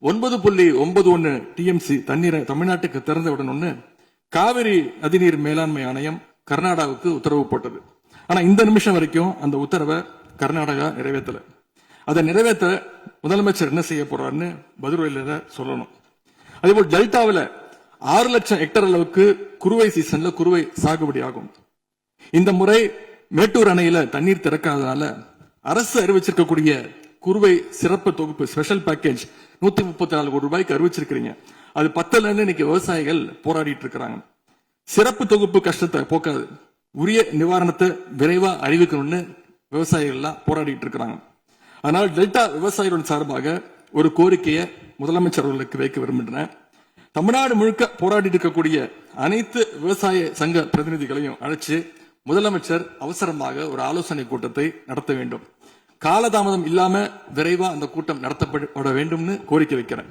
9.91 டிஎம்சி தண்ணீரை தமிழ்நாட்டுக்கு திறந்து விடணும்னு காவிரி நதிநீர் மேலாண்மை ஆணையம் கர்நாடகாவுக்கு உத்தரவு போட்டது. ஆனா இந்த நிமிஷம் வரைக்கும் அந்த உத்தரவை கர்நாடகா நிறைவேற்றல. அதை நிறைவேற்ற முதலமைச்சர் என்ன செய்ய போறாருன்னு பதிலுரையில சொல்லணும். அதேபோல் டெல்டாவில் 6 லட்சம் ஹெக்டேர் அளவுக்கு குறுவை சீசன்ல குறுவை சாகுபடி ஆகும். இந்த முறை மேட்டூர் அணையில தண்ணீர் திறக்காததால அரசு அறிவிச்சிருக்கக்கூடிய குறுவை சிறப்பு தொகுப்பு ஸ்பெஷல் பேக்கேஜ் 134 கோடி ரூபாய்க்கு அறிவிச்சிருக்கிறீங்க. அது பத்தலன்னு இன்னைக்கு விவசாயிகள் போராடிட்டு இருக்கிறாங்க. சிறப்பு தொகுப்பு கஷ்டத்தை போக்காது, உரிய நிவாரணத்தை விரைவா அறிவிக்கணும்னு விவசாயிகள் எல்லாம் போராடிட்டு இருக்கிறாங்க. அதனால் டெல்டா விவசாயிகளின் சார்பாக ஒரு கோரிக்கையை முதலமைச்சர் அவர்களுக்கு வைக்க விரும்புகிறேன். தமிழ்நாடு முழுக்க போராடிட்டு இருக்கக்கூடிய அனைத்து விவசாய சங்க பிரதிநிதிகளையும் அழைச்சு முதலமைச்சர் அவசரமாக ஒரு ஆலோசனை கூட்டத்தை நடத்த வேண்டும். காலதாமதம் இல்லாம விரைவா அந்த கூட்டம் நடத்தப்பட வேண்டும்னு கோரிக்கை வைக்கிறேன்.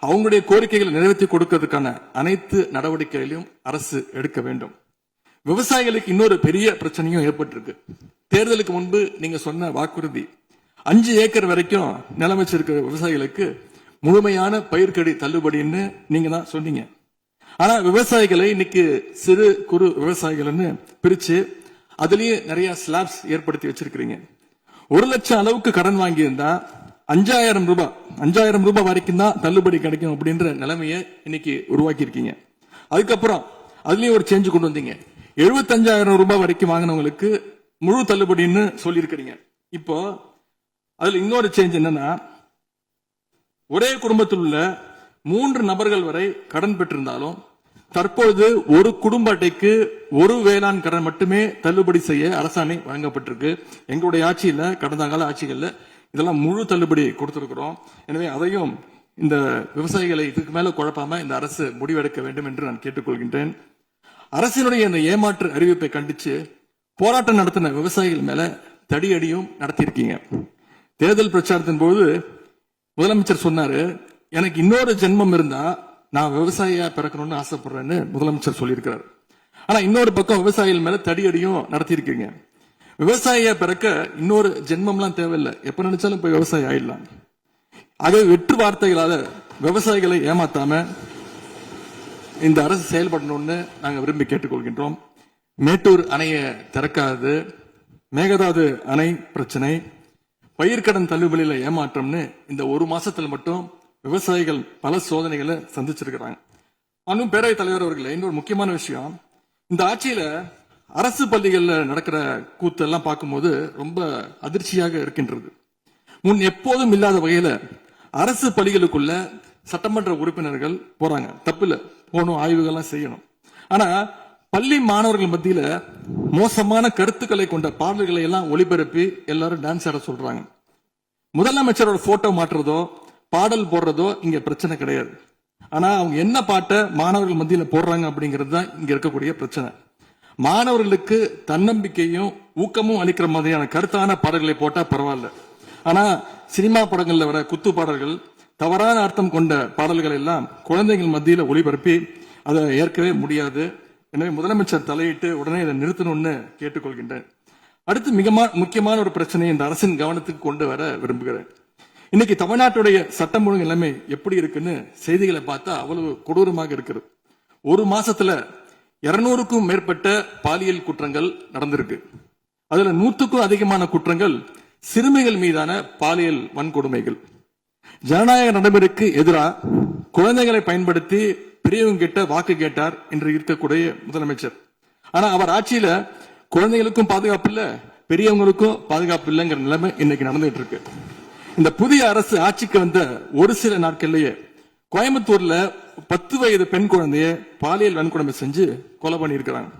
அவங்களுடைய கோரிக்கைகளை நிறைவேற்றி கொடுக்கிறதுக்கான அனைத்து நடவடிக்கைகளையும் அரசு எடுக்க வேண்டும். விவசாயிகளுக்கு இன்னொரு பெரிய பிரச்சனையும் ஏற்பட்டிருக்கு. தேர்தலுக்கு முன்பு நீங்க சொன்ன வாக்குறுதி 5 ஏக்கர் வரைக்கும் நிலம் வச்சிருக்கிற விவசாயிகளுக்கு முழுமையான பயிர்க்கடி தள்ளுபடின்னு நீங்க தான் சொன்னீங்க. ஆனா விவசாயிகளை இன்னைக்கு சிறு குறு விவசாயிகள்னு பிரிச்சு அதுலயே நிறைய ஸ்லாப்ஸ் ஏற்படுத்தி வச்சிருக்கிறீங்க. 1 லட்சம் அளவுக்கு கடன் வாங்கி இருந்தா 5000 ரூபாய் வரைக்கும் தான் தள்ளுபடி கிடைக்கும் அப்படின்ற நிலைமையை இன்னைக்கு உருவாக்கி இருக்கீங்க. அதுக்கப்புறம் அதுலயும் ஒரு சேஞ்ச் கொண்டு வந்தீங்க. 75,000 ரூபாய் வரைக்கும் வாங்கினவங்களுக்கு முழு தள்ளுபடின்னு சொல்லியிருக்கிறீங்க. இப்போ அதுல இன்னொரு சேஞ்ச் என்னன்னா, ஒரே குடும்பத்தில் உள்ள 3 நபர்கள் வரை கடன் பெற்றிருந்தாலும் தற்பொழுது ஒரு குடும்ப அட்டைக்கு ஒரு வேளாண் கடன் மட்டுமே தள்ளுபடி செய்ய அரசாணை வழங்கப்பட்டிருக்கு. எங்களுடைய ஆட்சியில, கடந்த கால ஆட்சிகள்ல இதெல்லாம் முழு தள்ளுபடி கொடுத்திருக்கிறோம். எனவே அதையும் இந்த விவசாயிகளை இதுக்கு மேல குழப்பாம இந்த அரசு முடிவெடுக்க வேண்டும் என்று நான் கேட்டுக்கொள்கின்றேன். அரசினுடைய இந்த ஏமாற்று அறிவிப்பை கண்டிச்சு போராட்டம் நடத்தின விவசாயிகள் மேல தடியடியும் நடத்தியிருக்கீங்க. தேர்தல் பிரச்சாரத்தின் போது முதலமைச்சர் சொன்னாரு, எனக்கு இன்னொரு ஜென்மம் இருந்தா நான் விவசாயியா பிறக்கணும்னு ஆசைப்படுறேன்னு முதலமைச்சர் சொல்லியிருக்கிறார். ஆனா இன்னொரு பக்கம் விவசாயிகள் மேல தடியடியும் நடத்தியிருக்கீங்க. விவசாயியா பிறக்க இன்னொரு ஜென்மம்லாம் தேவையில்லை, எப்ப நினைச்சாலும் போய் விவசாயி ஆயிடலாம். ஆகவே வெற்று வார்த்தைகளால விவசாயிகளை ஏமாத்தாம இந்த அரசு செயல்படணும்னு நாங்க விரும்பி கேட்டுக்கொள்கின்றோம். மேட்டூர் அணையை திறக்காது, மேகதாது அணை பிரச்சனை, பயிர்க்கடன் தள்ளுபடியில ஏமாற்றம்னு இந்த 1 மாசத்துல மட்டும் விவசாயிகள் பல சோதனைகளை சந்திச்சிருக்கிறாங்க. இன்னும் பேரவைத் தலைவர் அவர்களே, இன்னொரு முக்கியமான விஷயம், இந்த ஆட்சியில அரசு பள்ளிகள்ல நடக்கிற கூத்தெல்லாம் பார்க்கும்போது ரொம்ப அதிர்ச்சியாக இருக்கின்றது. முன் எப்போதும் இல்லாத வகையில அரசு பள்ளிகளுக்குள்ள சட்டமன்ற உறுப்பினர்கள் போறாங்க. தப்பில்ல, போகணும், ஆய்வுகள்லாம் செய்யணும். ஆனா பள்ளி மாணவர்கள் மத்தியில மோசமான கருத்துக்களை கொண்ட பாடல்களை எல்லாம் ஒளிபரப்பி எல்லாரும் டான்ஸ் ஆட சொல்றாங்க. முதலமைச்சரோட போட்டோ மாற்றுறதோ பாடல் போடுறதோ இங்க பிரச்சனை கிடையாது. ஆனா அவங்க என்ன பாட்டை மாணவர்கள் மத்தியில போடுறாங்க அப்படிங்கிறது தான் இங்க இருக்கக்கூடிய பிரச்சனை. மாணவர்களுக்கு தன்னம்பிக்கையும் ஊக்கமும் அளிக்கிற மாதிரியான கருத்தான பாடல்களை போட்டா பரவாயில்ல. ஆனா சினிமா படங்கள்ல வர குத்து பாடல்கள், தவறான அர்த்தம் கொண்ட பாடல்கள் எல்லாம் குழந்தைகள் மத்தியில ஒளிபரப்பி அதை ஏற்கவே முடியாது. எனவே முதலமைச்சர் தலையிட்டு உடனே இதை நிறுத்தணும்னு கேட்டுக்கொள்கின்றேன். அடுத்து மிக முக்கியமான ஒரு பிரச்சனையை இந்த அரசின் கவனத்துக்கு கொண்டு வர விரும்புகிறேன். இன்னைக்கு தமிழ்நாட்டுடைய சட்டம் ஒழுங்கு நிலைமை எப்படி இருக்குன்னு செய்திகளை பார்த்தா அவ்வளவு கொடூரமாக இருக்கிறது. 1 மாசத்துல 200க்கும் மேற்பட்ட பாலியல் குற்றங்கள் நடந்திருக்கு. அதுல 100க்கும் அதிகமான குற்றங்கள் சிறுமிகள் மீதான பாலியல் வன்கொடுமைகள். ஜனநாயக நடைமுறைக்கு எதிராக குழந்தைகளை பயன்படுத்தி பெரியவங்க கிட்ட வாக்கு கேட்டார் என்று இருக்கக்கூடிய முதலமைச்சர். ஆனா அவர் ஆட்சியில குழந்தைகளுக்கும் பாதுகாப்பு இல்ல, பெரியவங்களுக்கும் பாதுகாப்பு இல்லைங்கிற நிலைமை இன்னைக்கு நடந்துட்டு இருக்கு. இந்த புதிய அரசு ஆட்சிக்கு வந்த ஒரு சில நாட்கள்லயே கோயம்புத்தூர்ல 10 வயது பெண் குழந்தைய பாலியல் வன்கொடுமை செஞ்சு கொலை பண்ணியிருக்கிறாங்க.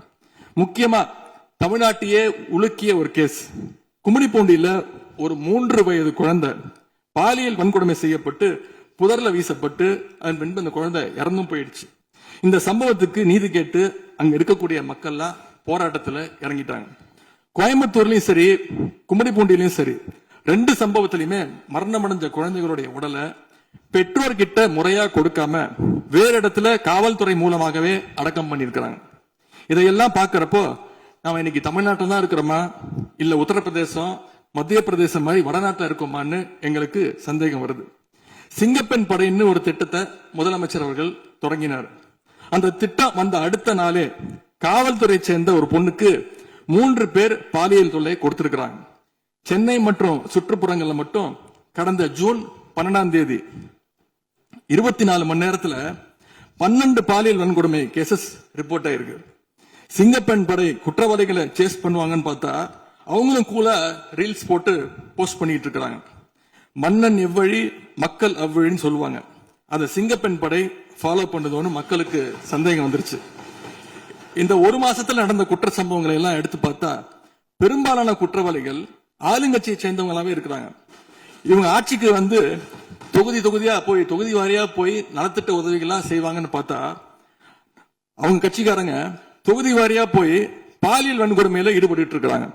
முக்கியமா தமிழ்நாட்டையே உலுக்கிய ஒரு கேஸ், கும்மிடிப்பூண்டியில ஒரு 3 வயது குழந்தை பாலியல் வன்கொடுமை செய்யப்பட்டு புதர்ல வீசப்பட்டு அதன் பின்பு அந்த குழந்தை இறந்தும் போயிடுச்சு. இந்த சம்பவத்துக்கு நீதி கேட்டு அங்க இருக்கக்கூடிய மக்கள்லாம் போராட்டத்துல இறங்கிட்டாங்க. கோயம்புத்தூர்லயும் சரி கும்மிடிப்பூண்டியிலயும் சரி 2 சம்பவத்திலுமே மரணமடைஞ்ச குழந்தைகளுடைய உடலை பெற்றோர்கிட்ட முறையா கொடுக்காம வேற இடத்துல காவல்துறை மூலமாகவே அடக்கம் பண்ணிருக்கிறாங்க. இதையெல்லாம் பாக்குறப்போ நாம இன்னைக்கு தமிழ்நாட்டில் தான் இருக்கிறோமா இல்ல உத்தரப்பிரதேசம் மத்திய பிரதேசம் மாதிரி வடநாட்டில் இருக்கோமான்னு எங்களுக்கு சந்தேகம் வருது. சிங்கப்பெண் படைன்னு ஒரு திட்டத்தை முதலமைச்சர் அவர்கள் தொடங்கினார். அந்த திட்டம் வந்த அடுத்த நாளே காவல்துறை சேர்ந்த ஒரு பொண்ணுக்கு 3 பேர் பாலியல் தொல்லை கொடுத்திருக்கிறாங்க. சென்னை மற்றும் சுற்றுப்புறங்கள்ல மட்டும் கடந்த ஜூன் 12ஆம் தேதி 24 மணி நேரத்துல 12 பாலியல் வன்கொடுமை கேசஸ் ரிப்போர்ட் ஆயிருக்கு. சிங்கப்பெண் படை குற்றவாளிகளை சேஸ் பண்ணுவாங்கன்னு பார்த்தா அவங்களும் கூட ரீல்ஸ் போட்டு போஸ்ட் பண்ணிட்டு இருக்காங்க. மன்னன் எவ்வழி மக்கள் அவ்வழின்னு சொல்லுவாங்க. அதை சிங்கப்பெண் படை ஃபாலோ பண்ணதோன்னு மக்களுக்கு சந்தேகம் வந்துருச்சு. இந்த ஒரு மாசத்துல நடந்த குற்ற சம்பவங்களை எல்லாம் எடுத்து பார்த்தா பெரும்பாலான குற்றவாளிகள் ஆளுங்கட்சியை சேர்ந்தவங்களாவே இருக்கிறாங்க. இவங்க ஆட்சிக்கு வந்து தொகுதியா போய் தொகுதி வாரியா போய் நலத்திட்ட உதவிகள்லாம் செய்வாங்கன்னு பார்த்தா அவங்க கட்சிக்காரங்க தொகுதி வாரியா போய் பாலியல் வன்கொடுமையில ஈடுபட்டு இருக்காங்க.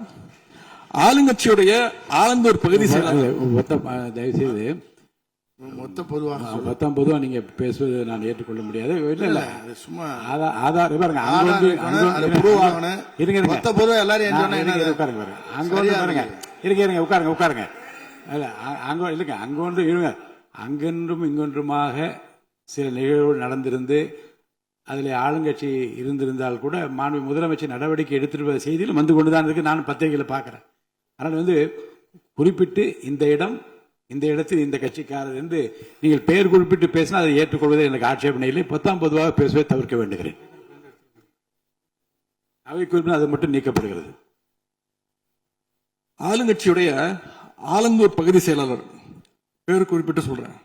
ஆளுங்கட்சியுடைய ஆலந்தூர் பகுதி தயவுசெய்து மொத்த பொதுவாக மொத்தம் பொதுவா நீங்க பேசுவது நான் ஏற்றுக்கொள்ள முடியாது. இல்ல அது சும்மா ஆதார் பாருங்க, இருங்க மொத்த பொதுவா எல்லாரும் உட்காருங்க, அங்க வந்து பாருங்க, இருங்க உட்காருங்க. அங்க இல்லைங்க, அங்க ஒன்று இருங்க, அங்கொன்றும் இங்கொன்றுமாக சில நிகழ்வுகள் நடந்திருந்து அதில் ஆளுங்கட்சி இருந்திருந்தால் கூட மாண்பு முதலமைச்சர் நடவடிக்கை எடுத்துட்டு செய்தியில் வந்து கொண்டுதான் இருக்கு. நான் பத்திரிகையில் பார்க்கிறேன். ஆனால் வந்து குறிப்பிட்டு இந்த இடத்தில் இந்த கட்சிக்காரர் என்று நீங்கள் பெயர் குறிப்பிட்டு பேசினா அதை ஏற்றுக்கொள்வதை எனக்கு ஆட்சேபனை இல்லை. பொதுவாக பேசுவதை தவிர்க்க வேண்டுகிறேன். அவை குறிப்பிட்டு அது மட்டும் நீக்கப்படுகிறது. ஆளுங்கட்சியுடைய ஆலந்தூர் பகுதி செயலாளர் பேர் குறிப்பிட்டு சொல்றேன்.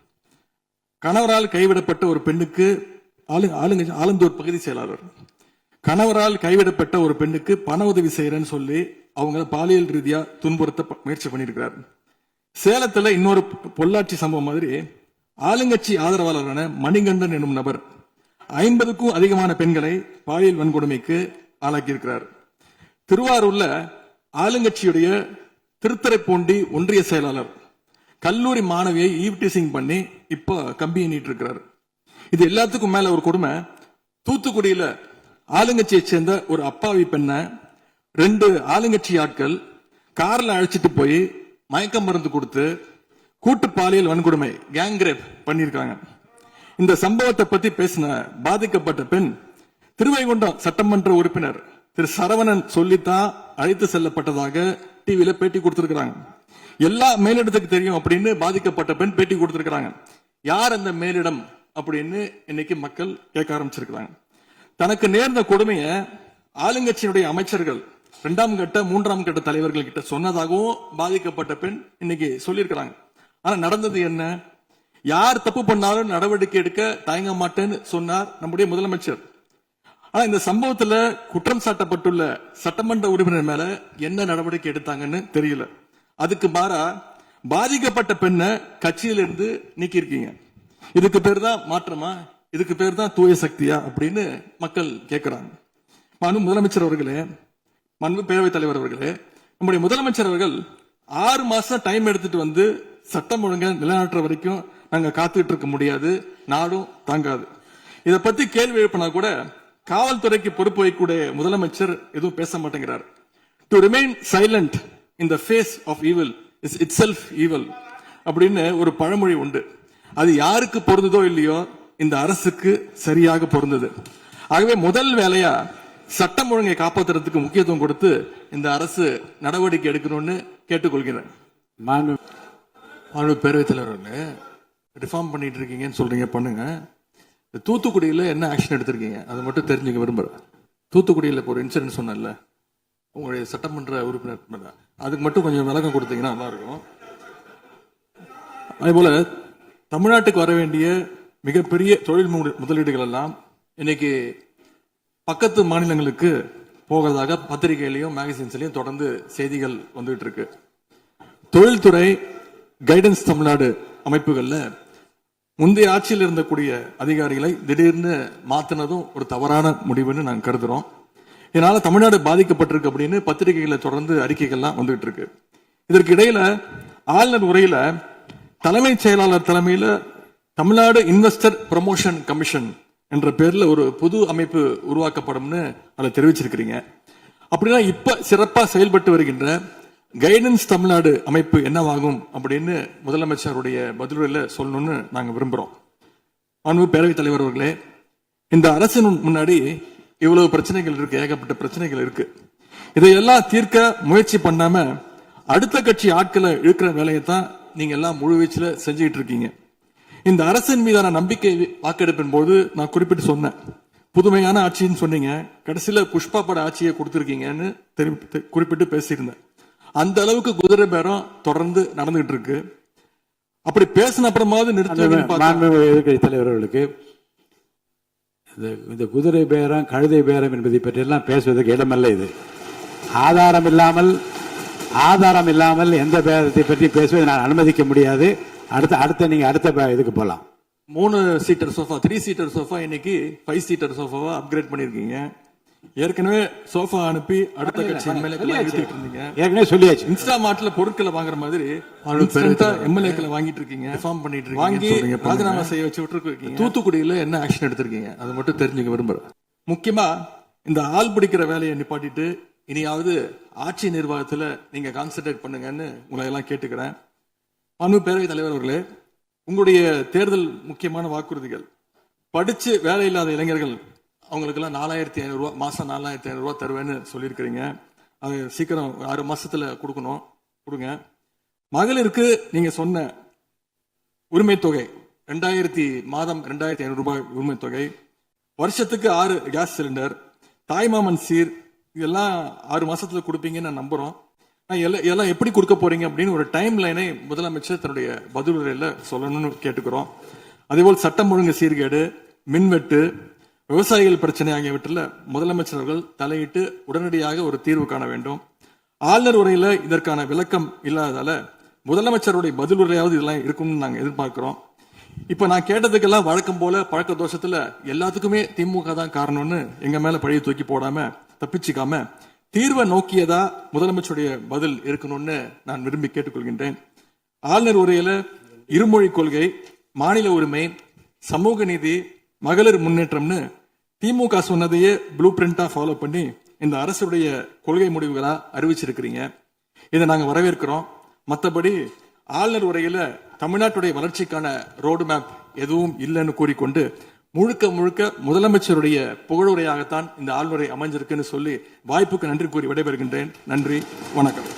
கணவரால் கைவிடப்பட்ட ஒரு பெண்ணுக்கு ஆலந்தூர் பகுதி செயலாளர் கணவரால் கைவிடப்பட்ட ஒரு பெண்ணுக்கு பண உதவி செய்யறேன்னு சொல்லி அவங்க பாலியல் ரீதியா துன்புறுத்த முயற்சி பண்ணியிருக்கிறார். சேலத்துல இன்னொரு பொள்ளாச்சி சம்பவம் மாதிரி ஆளுங்கட்சி ஆதரவாளரான மணிகண்டன் எனும் நபர் 50க்கும் அதிகமான பெண்களை பாலியல் வன்கொடுமைக்கு ஆளாக்கியிருக்கிறார். திருவாரூர்ல ஆளுங்கட்சியுடைய திருத்துறைப்பூண்டி ஒன்றிய செயலாளர் கல்லூரி மாணவியை ஈவ்டீசிங் பண்ணி இப்ப கம்பி எண்ணிட்டு இருக்கிறார். இது எல்லாத்துக்கும் மேல ஒரு கொடுமை, தூத்துக்குடியில ஆளுங்கட்சியை சேர்ந்த ஒரு அப்பாவி பெண்ணை 2 ஆளுங்கட்சி ஆட்கள் கார்ல அழைச்சிட்டு போய் மயக்க மருந்து கொடுத்து கூட்டு பாலியல் வன்கொடுமை கேங் ரேப் பண்ணிருக்காங்க. இந்த சம்பவத்தை பத்தி பேசின பாதிக்கப்பட்ட பெண் திருவைகுண்டம் சட்டமன்ற உறுப்பினர் திரு சரவணன் சொல்லித்தான் அழைத்து செல்லப்பட்டதாக டிவியில பேட்டி கொடுத்திருக்கிறாங்க. எல்லா மேலிடத்துக்கு தெரியும் அப்படின்னு பாதிக்கப்பட்ட பெண் பேட்டி கொடுத்திருக்கிறாங்க. யார் அந்த மேலிடம் அப்படின்னு இன்னைக்கு மக்கள் கேட்க ஆரம்பிச்சிருக்கிறாங்க. தனக்கு நேர்ந்த கொடுமையை ஆளுங்கட்சியினுடைய அமைச்சர்கள் 2ஆம் கட்ட 3ஆம் கட்ட தலைவர்கள் கிட்ட சொன்னதாகவும் பாதிக்கப்பட்ட பெண் இன்னைக்கு சொல்லியிருக்கிறாங்க. ஆனா நடந்தது என்ன? யார் தப்பு பண்ணாலும் நடவடிக்கை எடுக்க தயங்க மாட்டேன்னு சொன்னார் நம்முடைய முதலமைச்சர். ஆனா இந்த சம்பவத்துல குற்றம் சாட்டப்பட்டுள்ள சட்டமன்ற உறுப்பினர் மேல என்ன நடவடிக்கை எடுத்தாங்கன்னு தெரியல. அதுக்கு மாறா பாதிக்கப்பட்ட பெண்ணை கட்சியிலிருந்து நீக்கி இருக்கீங்க. இதுக்கு பேர் தான் மாற்றமா? இதுக்கு பேர் தான் தூய சக்தியா அப்படின்னு மக்கள் கேட்கிறாங்க. முதலமைச்சர் அவர்களே, மாண்பு பேரவைத் தலைவர் அவர்களே, நம்முடைய முதலமைச்சர் அவர்கள் 6 மாசம் டைம் எடுத்துட்டு வந்து சட்டம் ஒழுங்கை நிலைநாட்டுற வரைக்கும் நாங்க காத்துட்டு இருக்க முடியாது, நாடும் தாங்காது. இதை பத்தி கேள்வி எழுப்பினா கூட காவல்துறைக்கு பொறுப்பு வைக்கக்கூடிய முதலமைச்சர் எதுவும் பேச மாட்டேங்கிறார். To remain silent in the face of evil is itself evil அப்படின்னு ஒரு பழமொழி உண்டு. அது யாருக்கு பொருந்ததோ இல்லையோ இந்த அரசுக்கு சரியாக பொருந்தது. ஆகவே முதல் வேலையா சட்டம் ஒழுங்கை காப்பாற்றுறதுக்கு முக்கியத்துவம் கொடுத்து இந்த அரசு நடவடிக்கை எடுக்கணும்னு கேட்டுக்கொள்கிறேன். பேரவைத் தலைவர்களே, ரிஃபார்ம் பண்ணிட்டு இருக்கீங்கன்னு சொல்றீங்க, பண்ணுங்க. தூத்துக்குடியில என்ன ஆக்ஷன் எடுத்திருக்கீங்க அதை மட்டும் தெரிஞ்சுக்க விரும்புறேன். தூத்துக்குடியில ஒரு இன்சிடென்ட் சொன்னல உங்களுடைய சட்டமன்ற உறுப்பினர், அதுக்கு மட்டும் கொஞ்சம் விளக்கம் கொடுத்தீங்கன்னா நல்லா இருக்கும். அதேபோல தமிழ்நாட்டுக்கு வர வேண்டிய மிகப்பெரிய தொழில் முதலீடுகள் எல்லாம் இன்னைக்கு பக்கத்து மாநிலங்களுக்கு போகிறதாக பத்திரிகையிலையும் மேகசின்ஸ்லயும் தொடர்ந்து செய்திகள் வந்துட்டு இருக்கு. தொழில்துறை கைடன்ஸ் தமிழ்நாடு அமைப்புகள்ல முந்தைய ஆட்சியில் இருந்தக்கூடிய அதிகாரிகளை திடீர்னு மாத்தினதும் ஒரு தவறான முடிவுன்னு நாங்க கருதுறோம். இதனால தமிழ்நாடு பாதிக்கப்பட்டிருக்கு அப்படின்னு பத்திரிகைகளை தொடர்ந்து அறிக்கைகள்லாம் வந்துட்டு இருக்கு. இதற்கு இடையில ஆளுநர் உரையில தலைமைச் செயலாளர் தலைமையில தமிழ்நாடு இன்வெஸ்டர் ப்ரமோஷன் கமிஷன் என்ற பேர்ல ஒரு புது அமைப்பு உருவாக்கப்படும்னு அதை தெரிவிச்சிருக்கிறீங்க. அப்படின்னா இப்ப சிறப்பா செயல்பட்டு வருகின்ற கைடன்ஸ் தமிழ்நாடு அமைப்பு என்னவாகும் அப்படின்னு முதலமைச்சருடைய பதிலுரையில சொல்லணும்னு நாங்க விரும்புறோம். மாண்பு பேரவைத் தலைவர் அவர்களே, இந்த அரசின் முன்னாடி இவ்வளவு பிரச்சனைகள் இருக்கு, ஏகப்பட்ட பிரச்சனைகள் இருக்கு. இதையெல்லாம் தீர்க்க முயற்சி பண்ணாம அடுத்த கட்சி ஆட்களை இழுக்கிற வேலையை தான் நீங்க எல்லாம் முழுவீச்சில் செஞ்சுட்டு இருக்கீங்க. இந்த அரசின் மீதான நம்பிக்கை வாக்கெடுப்பின் போது நான் குறிப்பிட்டு சொன்னேன், புதுமையான ஆட்சின்னு சொன்னீங்க, கடைசியில புஷ்பா பட ஆட்சியை கொடுத்திருக்கீங்கன்னு குறிப்பிட்டு பேசியிருந்தேன். அந்த அளவுக்கு குதிரை பேரம் தொடர்ந்து நடந்துகிட்டு இருக்கு. அப்படி பேசின அப்புறமாவது எதிர்கட்சி தலைவர்களுக்கு இந்த குதிரை பேரம் கழுதை பேரம் என்பதை பற்றி எல்லாம் பேசுவதற்கு இடமல்ல. இது ஆதாரம் இல்லாமல் எந்த பேரத்தை பற்றி பேசுவதை நான் அனுமதிக்க முடியாது. அடுத்த இதுக்கு போலாம். 3 சீட்டர் சோஃபா 3 சீட்டர் சோஃபா இன்னைக்கு 5 சீட்டர் சோஃபாவா அப்கிரேட் பண்ணிருக்கீங்க. ஏற்கனவே சோஃபா அனுப்பி அடுத்த கட்சி ஏற்கனவே சொல்லியாச்சு. இன்ஸ்டாமார்ட்ல பொருட்களை வாங்குற மாதிரி எம்எல்ஏக்களை வாங்கிட்டு இருக்கீங்க, ரிஃபார்ம் பண்ணிட்டு இருக்கீங்க, வாங்கி ராஜினாமா செய்ய வச்சு விட்டுருக்கீங்க. தூத்துக்குடியில என்ன ஆக்ஷன் எடுத்திருக்கீங்க அதை மட்டும் தெரிஞ்சுக்க விரும்புறேன். முக்கியமா இந்த ஆள் பிடிக்கிற வேலையை நிப்பாட்டிட்டு இனியாவது ஆட்சி நிர்வாகத்துல நீங்க கான்சென்ட்ரேட் பண்ணுங்கன்னு உங்களை எல்லாம் கேட்டுக்கிறேன். மாண்பு பேரவைத் தலைவர் அவர்களே, உங்களுடைய தேர்தல் முக்கியமான வாக்குறுதிகள் படிச்சு வேலை இல்லாத இளைஞர்கள் அவங்களுக்கு எல்லாம் 4500 ரூபாய் மாசம் 4500 ரூபாய் தருவேன்னு சொல்லியிருக்கிறீங்க. அது சீக்கிரம் 6 மாசத்துல கொடுங்க. மகளிருக்கு நீங்க சொன்ன உரிமை தொகை மாதம் 2500 ரூபாய் உரிமை தொகை, வருஷத்துக்கு 6 கேஸ் சிலிண்டர், தாய்மாமன் சீர், இதெல்லாம் 6 மாசத்துல கொடுப்பீங்கன்னு நான் நம்புறோம். இதெல்லாம் எப்படி கொடுக்க போறீங்க அப்படின்னு ஒரு டைம் லைனை முதலமைச்சர் தன்னுடைய பதிலுரையில சொல்லணும்னு கேட்டுக்கிறோம். அதேபோல் சட்டம் ஒழுங்கு சீர்கேடு, மின்வெட்டு, விவசாயிகள் பிரச்சனை ஆகியவற்றில் முதலமைச்சர் அவர்கள் தலையிட்டு உடனடியாக ஒரு தீர்வு காண வேண்டும். ஆளுநர் உரையில இதற்கான விளக்கம் இல்லாததால முதலமைச்சருடைய பதிலுரையாவது இதெல்லாம் இருக்கும்னு நாங்க எதிர்பார்க்கிறோம். இப்ப நான் கேட்டதுக்கெல்லாம் வழக்கம் போல பழக்க தோஷத்துல எல்லாத்துக்குமே திமுக தான் காரணம்னு எங்க மேல பழிய தூக்கி போடாம தப்பிச்சுக்காம தீர்வை நோக்கியதா முதலமைச்சருடைய பதில் இருக்கணும்னு நான் விரும்பி கேட்டுக்கொள்கின்றேன். ஆளுநர் உரையில இருமொழி கொள்கை, மாநில உரிமை, சமூக நீதி, மகளிர் முன்னேற்றம்னு திமுக சொன்னதையே ப்ளூ பிரிண்டா ஃபாலோ பண்ணி இந்த அரசுடைய கொள்கை முடிவுகளா அறிவிச்சிருக்கிறீங்க. இதை நாங்க வரவேற்கிறோம். மற்றபடி ஆளுநர் உரையில தமிழ்நாட்டுடைய வளர்ச்சிக்கான ரோடு மேப் எதுவும் இல்லைன்னு கூறிக்கொண்டு முழுக்க முதலமைச்சருடைய புகழுரையாகத்தான் இந்த ஆளுநரை அமைஞ்சிருக்குன்னு சொல்லி வாய்ப்புக்கு நன்றி கூறி விடைபெறுகின்றேன். நன்றி, வணக்கம்.